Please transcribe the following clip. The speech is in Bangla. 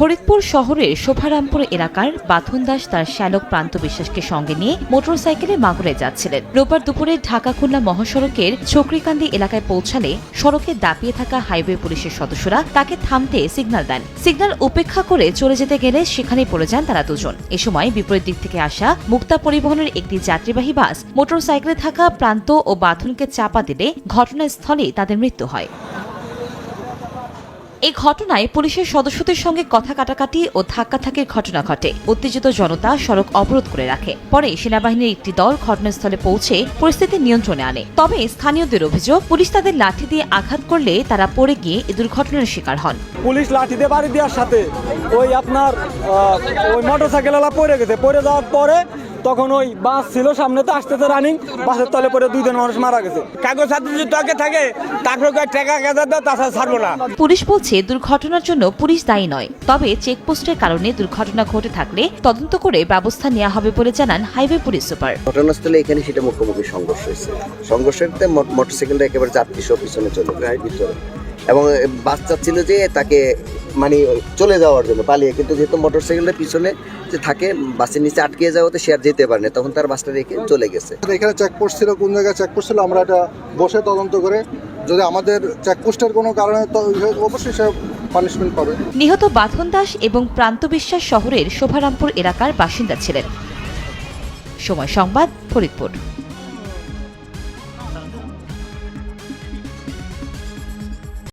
ফরিদপুর শহরের শোভারামপুর এলাকার বাথন দাস তার শ্যালক প্রান্ত বিশ্বাসকে সঙ্গে নিয়ে মোটরসাইকেলে মাগুরে যাচ্ছিলেন। রোববার দুপুরে ঢাকা খুলনা মহাসড়কের চক্রিকান্দি এলাকায় পৌঁছালে সড়কে দাপিয়ে থাকা হাইওয়ে পুলিশের সদস্যরা তাকে থামতে সিগন্যাল দেন। সিগন্যাল উপেক্ষা করে চলে যেতে গেলে সেখানেই পড়ে যান তারা দুজন। এ সময় বিপরীত দিক থেকে আসা মুক্তা পরিবহনের একটি যাত্রীবাহী বাস মোটরসাইকেলে থাকা প্রান্ত ও বাথনকে চাপা দিলে ঘটনাস্থলেই তাদের মৃত্যু হয়। এই ঘটনায় পুলিশের সদস্যদের সঙ্গে কথা কাটাকাটি ও ধাক্কাধাক্কির ঘটনা ঘটে। উত্তেজিত জনতা সড়ক অবরোধ করে রাখে। পরে সেনাবাহিনীর একটি দল ঘটনাস্থলে পৌঁছে পরিস্থিতি নিয়ন্ত্রণে আনে। তবে স্থানীয়দের অভিযোগ, পুলিশ তাদের লাঠি দিয়ে আঘাত করলে তারা পড়ে গিয়ে এই দুর্ঘটনার শিকার হন। পুলিশ লাঠি দিয়ে বাড়ি দেওয়ার সাথে ওই মোটরসাইকেলওয়ালা পড়ে গেছে। পড়ে যাওয়ার পরে তখন ওই বাস ছিল সামনে, তো আসতেছে রানিং, বাসের তলে পরে 2 জন মানুষ মারা গেছে। কাগজ হাতে যদি তোকে থাকে তারপরে টাকা গেছে দাও, তাছাড়া ছাড়বো না। পুলিশ বলছে দুর্ঘটনার জন্য পুলিশ দায়ী নয়, তবে চেকপোস্টের কারণে দুর্ঘটনা ঘটে থাকলে তদন্ত করে ব্যবস্থা নেওয়া হবে বলে জানান হাইওয়ে পুলিশ সুপার। ঘটনাস্থলে এখানে সেটা মুখোমুখি সংঘর্ষ হয়েছে। সংঘর্ষের মোটরসাইকেলটা একেবারে যাত্রী সহ পিছনে চলে যায় ভিতরে, এবং বাস চাচ্ছিল যে তাকে মানে চলে যাওয়ার জন্য পালিয়ে, কিন্তু যেহেতু মোটরসাইকেলের পিছনে যে থাকে বাসের নিচে আটকে যাওয়াতে সে আর যেতে পারে না, তখন তার বাসটা রেখে চলে গেছে। এখানে চেকপোস্ট ছিল, কোন জায়গায় চেকপোস্ট ছিল আমরা এটা বসে তদন্ত করে, যদি আমাদের চেকপোস্টের কোনো কারণে অবশ্যই সে পানিশমেন্ট পাবে। নিহত বাথন দাস এবং প্রান্ত বিশ্বাস শহরের শোভারামপুর এলাকার বাসিন্দা ছিলেন। সময় সংবাদ, ফরিদপুর।